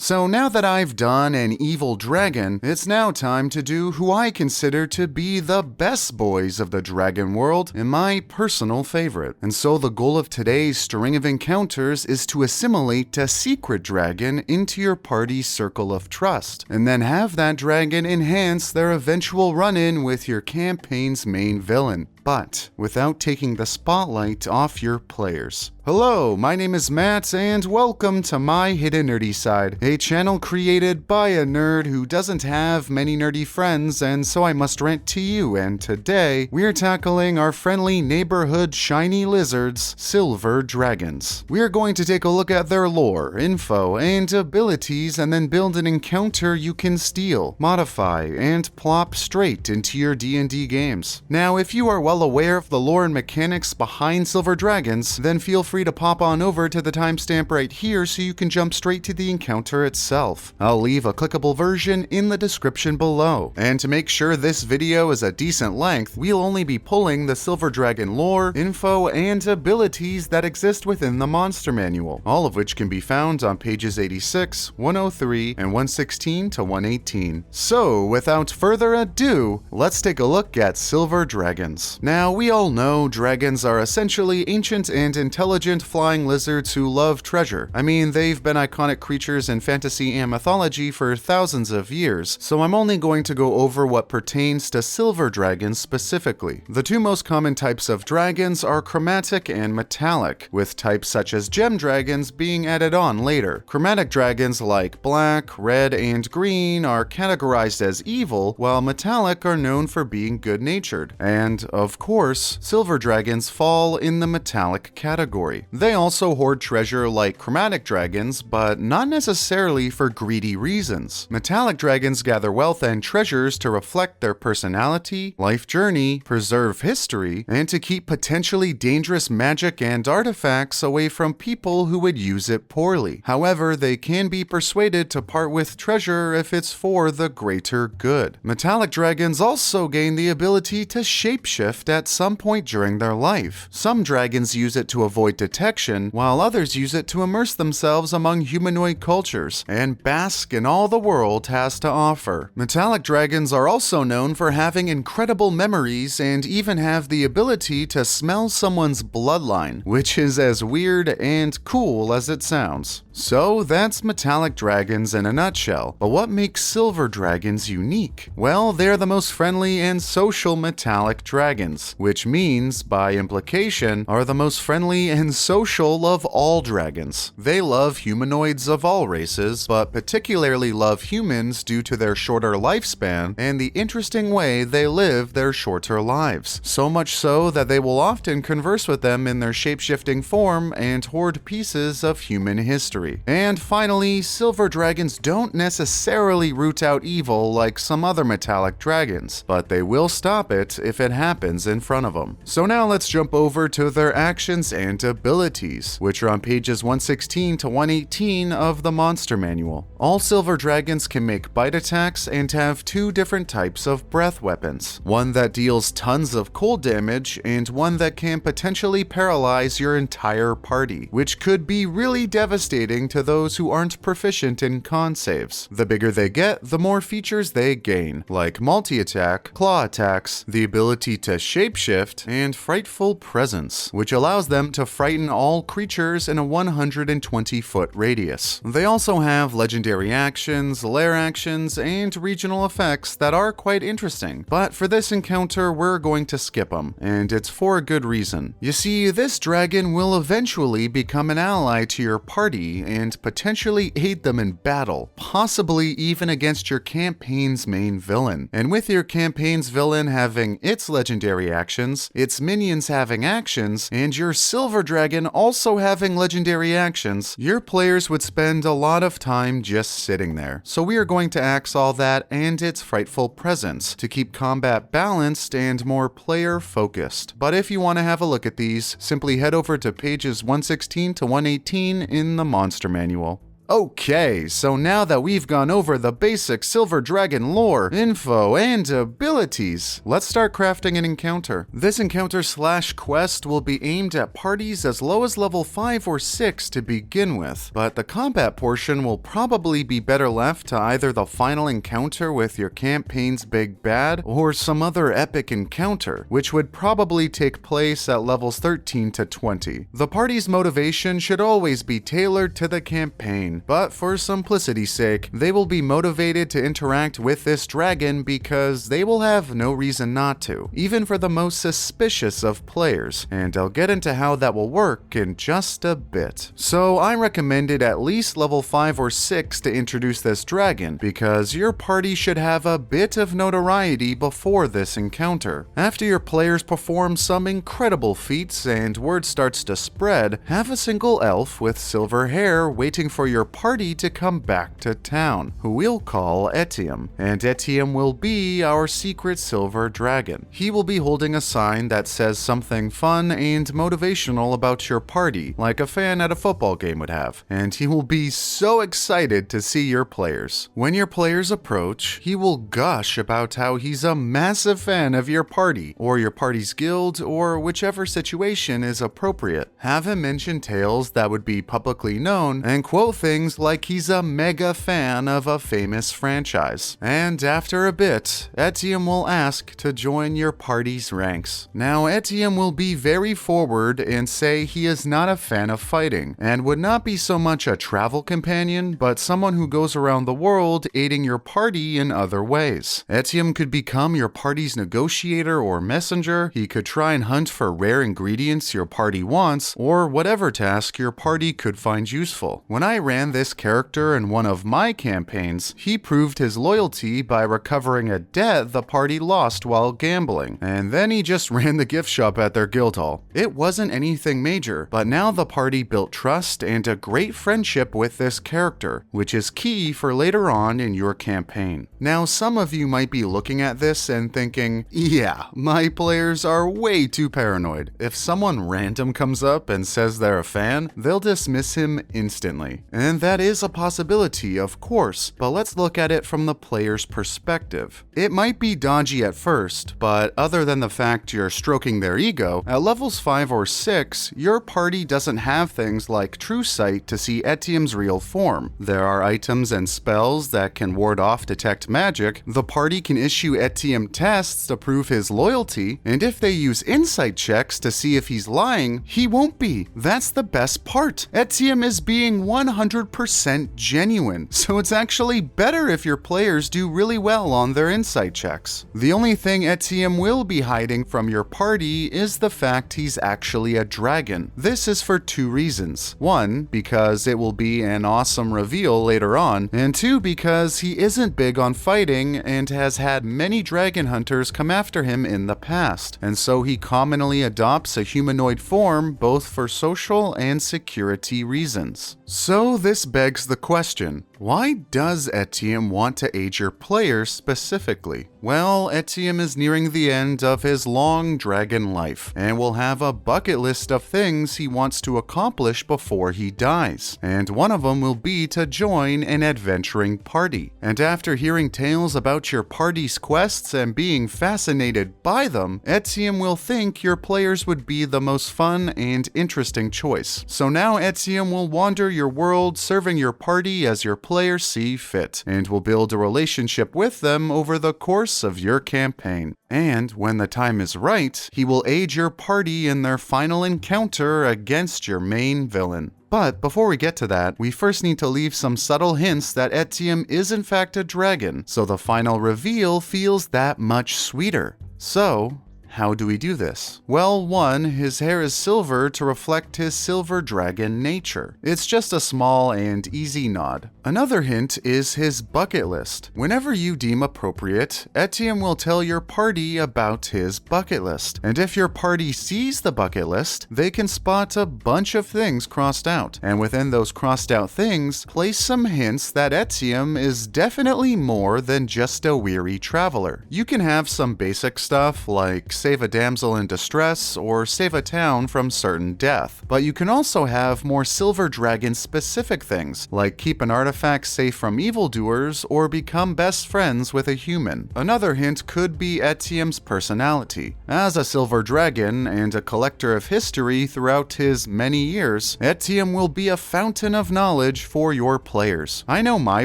So now that I've done an evil dragon, it's now time to do who I consider to be the best boys of the dragon world and my personal favorite. And so the goal of today's string of encounters is to assimilate a secret dragon into your party's circle of trust, and then have that dragon enhance their eventual run-in with your campaign's main villain, but without taking the spotlight off your players. Hello, my name is Matt, and welcome to My Hidden Nerdy Side, a channel created by a nerd who doesn't have many nerdy friends, and so I must rant to you, and today, we're tackling our friendly neighborhood shiny lizards, silver dragons. We're going to take a look at their lore, info, and abilities, and then build an encounter you can steal, modify, and plop straight into your D&D games. Now, if you are well aware of the lore and mechanics behind silver dragons, then feel free to pop on over to the timestamp right here so you can jump straight to the encounter itself. I'll leave a clickable version in the description below. And to make sure this video is a decent length, we'll only be pulling the silver dragon lore, info, and abilities that exist within the monster manual, all of which can be found on pages 86, 103, and 116 to 118. So, without further ado, let's take a look at silver dragons. Now, we all know dragons are essentially ancient and intelligent flying lizards who love treasure. I mean, they've been iconic creatures in fantasy and mythology for thousands of years, so I'm only going to go over what pertains to silver dragons specifically. The two most common types of dragons are chromatic and metallic, with types such as gem dragons being added on later. Chromatic dragons like black, red, and green are categorized as evil, while metallic are known for being good-natured. And, of course, silver dragons fall in the metallic category. They also hoard treasure like chromatic dragons, but not necessarily for greedy reasons. Metallic dragons gather wealth and treasures to reflect their personality, life journey, preserve history, and to keep potentially dangerous magic and artifacts away from people who would use it poorly. However, they can be persuaded to part with treasure if it's for the greater good. Metallic dragons also gain the ability to shapeshift at some point during their life. Some dragons use it to avoid detection, while others use it to immerse themselves among humanoid cultures and bask in all the world has to offer. Metallic dragons are also known for having incredible memories and even have the ability to smell someone's bloodline, which is as weird and cool as it sounds. So that's metallic dragons in a nutshell. But what makes silver dragons unique? Well, they're the most friendly and social metallic dragons, which means, by implication, are the most friendly and social of all dragons. They love humanoids of all races, but particularly love humans due to their shorter lifespan and the interesting way they live their shorter lives. So much so that they will often converse with them in their shape-shifting form and hoard pieces of human history. And finally, silver dragons don't necessarily root out evil like some other metallic dragons, but they will stop it if it happens in front of them. So now let's jump over to their actions and abilities, which are on pages 116 to 118 of the monster manual. All silver dragons can make bite attacks and have two different types of breath weapons, one that deals tons of cold damage and one that can potentially paralyze your entire party, which could be really devastating to those who aren't proficient in con saves. The bigger they get, the more features they gain, like multi-attack, claw attacks, the ability to shapeshift, and frightful presence, which allows them to frighten all creatures in a 120-foot radius. They also have legendary actions, lair actions, and regional effects that are quite interesting, but for this encounter we're going to skip them, and it's for a good reason. You see, this dragon will eventually become an ally to your party and potentially aid them in battle, possibly even against your campaign's main villain. And with your campaign's villain having its legendary actions, its minions having actions, and your silver dragon also having legendary actions, your players would spend a lot of time just sitting there. So we are going to axe all that and its frightful presence to keep combat balanced and more player focused. But if you want to have a look at these, simply head over to pages 116 to 118 in the monster manual. Okay, so now that we've gone over the basic Silver Dragon lore, info, and abilities, let's start crafting an encounter. This encounter/quest will be aimed at parties as low as level 5 or 6 to begin with, but the combat portion will probably be better left to either the final encounter with your campaign's big bad, or some other epic encounter, which would probably take place at levels 13 to 20. The party's motivation should always be tailored to the campaign, but for simplicity's sake, they will be motivated to interact with this dragon because they will have no reason not to, even for the most suspicious of players, and I'll get into how that will work in just a bit. So I recommended at least level 5 or 6 to introduce this dragon, because your party should have a bit of notoriety before this encounter. After your players perform some incredible feats and word starts to spread, have a single elf with silver hair waiting for your party to come back to town, who we'll call Etium, and Etium will be our secret silver dragon. He will be holding a sign that says something fun and motivational about your party, like a fan at a football game would have, and he will be so excited to see your players. When your players approach, he will gush about how he's a massive fan of your party, or your party's guild, or whichever situation is appropriate. Have him mention tales that would be publicly known, and quote things like he's a mega fan of a famous franchise. And after a bit, Etium will ask to join your party's ranks. Now, Etium will be very forward and say he is not a fan of fighting, and would not be so much a travel companion, but someone who goes around the world aiding your party in other ways. Etium could become your party's negotiator or messenger, he could try and hunt for rare ingredients your party wants, or whatever task your party could find useful. When I ran this character in one of my campaigns, he proved his loyalty by recovering a debt the party lost while gambling, and then he just ran the gift shop at their guild hall. It wasn't anything major, but now the party built trust and a great friendship with this character, which is key for later on in your campaign. Now, some of you might be looking at this and thinking, yeah, my players are way too paranoid. If someone random comes up and says they're a fan, they'll dismiss him instantly. And that is a possibility, of course, but let's look at it from the player's perspective. It might be dodgy at first, but other than the fact you're stroking their ego, at levels 5 or 6, your party doesn't have things like True Sight to see Etium's real form. There are items and spells that can ward off detect magic, the party can issue Etium tests to prove his loyalty, and if they use insight checks to see if he's lying, he won't be. That's the best part. Etium is being 100% genuine, so it's actually better if your players do really well on their insight checks. The only thing Etium will be hiding from your party is the fact he's actually a dragon. This is for 2 reasons. 1, because it will be an awesome reveal later on, and 2, because he isn't big on fighting and has had many dragon hunters come after him in the past, and so he commonly adopts a humanoid form both for social and security reasons. So this begs the question, why does Etium want to aid your players specifically? Well, Etium is nearing the end of his long dragon life, and will have a bucket list of things he wants to accomplish before he dies, and one of them will be to join an adventuring party. And after hearing tales about your party's quests and being fascinated by them, Etium will think your players would be the most fun and interesting choice. So now Etium will wander your world serving your party as your players see fit, and will build a relationship with them over the course of your campaign. And when the time is right, he will aid your party in their final encounter against your main villain. But before we get to that, we first need to leave some subtle hints that Etium is in fact a dragon, so the final reveal feels that much sweeter. So, how do we do this? Well, 1, his hair is silver to reflect his silver dragon nature. It's just a small and easy nod. Another hint is his bucket list. Whenever you deem appropriate, Etium will tell your party about his bucket list. And if your party sees the bucket list, they can spot a bunch of things crossed out. And within those crossed out things, place some hints that Etium is definitely more than just a weary traveler. You can have some basic stuff like save a damsel in distress or save a town from certain death. But you can also have more Silver Dragon specific things, like keep an artifact safe from evildoers or become best friends with a human. Another hint could be Etiem's personality. As a Silver Dragon and a collector of history throughout his many years, Etiem will be a fountain of knowledge for your players. I know my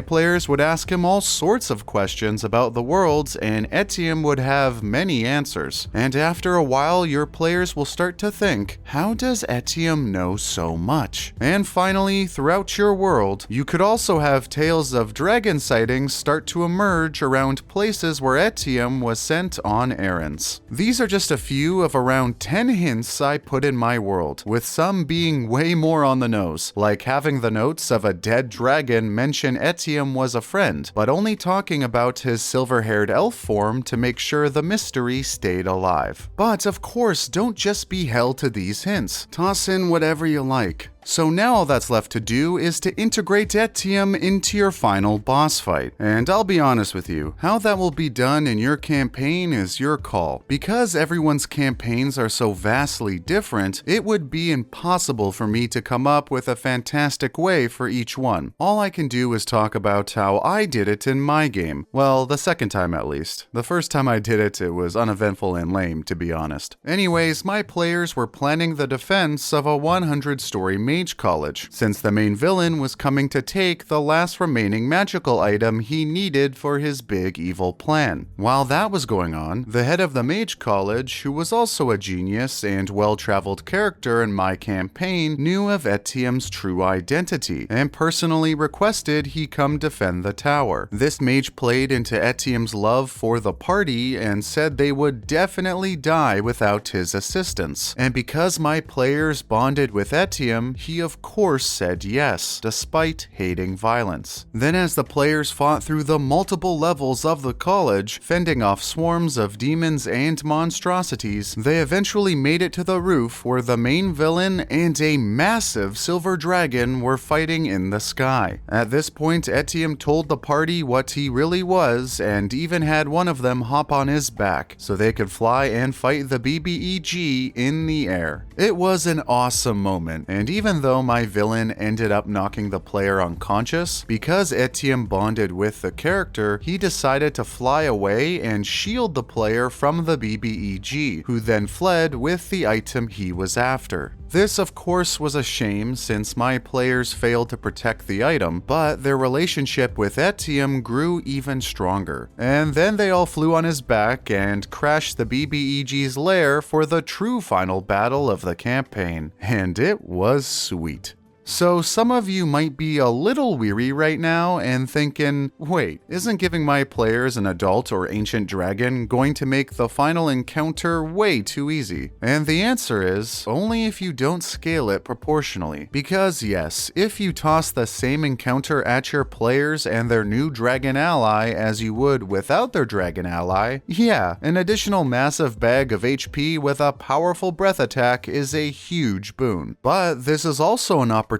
players would ask him all sorts of questions about the worlds, and Etiem would have many answers. And after a while, your players will start to think, how does Etiem know so much? And finally, throughout your world, you could also have tales of dragon sightings start to emerge around places where Etiem was sent on errands. These are just a few of around 10 hints I put in my world, with some being way more on the nose, like having the notes of a dead dragon mention Etiem was a friend, but only talking about his silver-haired elf form to make sure the mystery stayed alive. But of course, don't just be held to these hints. Toss in whatever you like. So now all that's left to do is to integrate Etiem into your final boss fight. And I'll be honest with you, how that will be done in your campaign is your call. Because everyone's campaigns are so vastly different, it would be impossible for me to come up with a fantastic way for each one. All I can do is talk about how I did it in my game. Well, the second time at least. The first time I did it, it was uneventful and lame, to be honest. Anyways, my players were planning the defense of a 100-story Mage College, since the main villain was coming to take the last remaining magical item he needed for his big evil plan. While that was going on, the head of the Mage College, who was also a genius and well-traveled character in my campaign, knew of Etiem's true identity, and personally requested he come defend the tower. This mage played into Etiem's love for the party and said they would definitely die without his assistance. And because my players bonded with Etiem, he of course said yes, despite hating violence. Then as the players fought through the multiple levels of the college, fending off swarms of demons and monstrosities, they eventually made it to the roof where the main villain and a massive silver dragon were fighting in the sky. At this point, Etiem told the party what he really was, and even had one of them hop on his back so they could fly and fight the BBEG in the air. It was an awesome moment, and even though my villain ended up knocking the player unconscious, because Etiem bonded with the character, he decided to fly away and shield the player from the BBEG, who then fled with the item he was after. This of course was a shame since my players failed to protect the item, but their relationship with Etiem grew even stronger. And then they all flew on his back and crashed the BBEG's lair for the true final battle of the campaign. And it was sweet. So some of you might be a little weary right now and thinking, wait, isn't giving my players an adult or ancient dragon going to make the final encounter way too easy? And the answer is, only if you don't scale it proportionally. Because yes, if you toss the same encounter at your players and their new dragon ally as you would without their dragon ally, yeah, an additional massive bag of HP with a powerful breath attack is a huge boon. But this is also an opportunity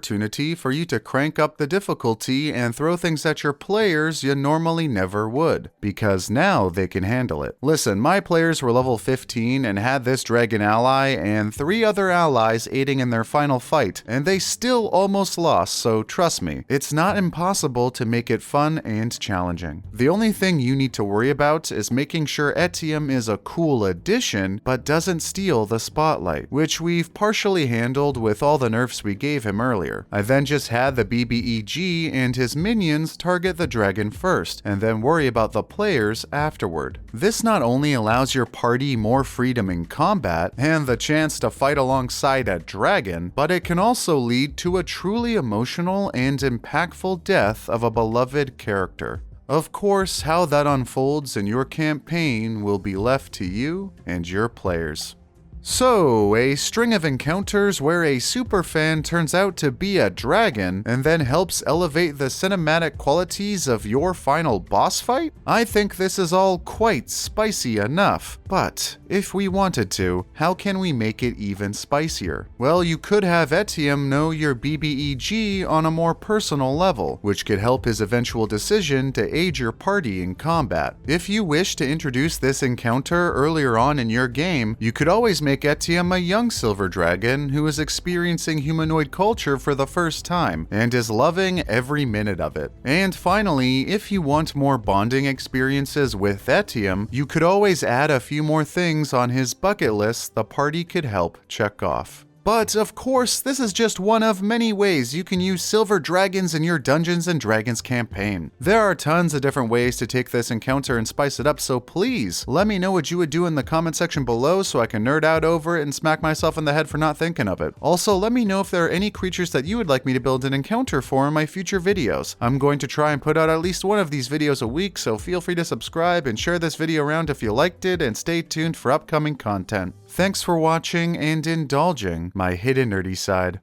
for you to crank up the difficulty and throw things at your players you normally never would, because now they can handle it. Listen, my players were level 15 and had this dragon ally and 3 other allies aiding in their final fight, and they still almost lost, so trust me, it's not impossible to make it fun and challenging. The only thing you need to worry about is making sure Etiem is a cool addition, but doesn't steal the spotlight, which we've partially handled with all the nerfs we gave him earlier. I then just had the BBEG and his minions target the dragon first, and then worry about the players afterward. This not only allows your party more freedom in combat and the chance to fight alongside a dragon, but it can also lead to a truly emotional and impactful death of a beloved character. Of course, how that unfolds in your campaign will be left to you and your players. So, a string of encounters where a superfan turns out to be a dragon and then helps elevate the cinematic qualities of your final boss fight? I think this is all quite spicy enough, but if we wanted to, how can we make it even spicier? Well, you could have Etium know your BBEG on a more personal level, which could help his eventual decision to aid your party in combat. If you wish to introduce this encounter earlier on in your game, you could always make Etium a young silver dragon who is experiencing humanoid culture for the first time and is loving every minute of it. And finally, if you want more bonding experiences with Etium, you could always add a few more things on his bucket list the party could help check off. But of course, this is just one of many ways you can use silver dragons in your Dungeons & Dragons campaign. There are tons of different ways to take this encounter and spice it up, so please let me know what you would do in the comment section below so I can nerd out over it and smack myself in the head for not thinking of it. Also, let me know if there are any creatures that you would like me to build an encounter for in my future videos. I'm going to try and put out at least one of these videos a week, so feel free to subscribe and share this video around if you liked it, and stay tuned for upcoming content. Thanks for watching and indulging my hidden nerdy side.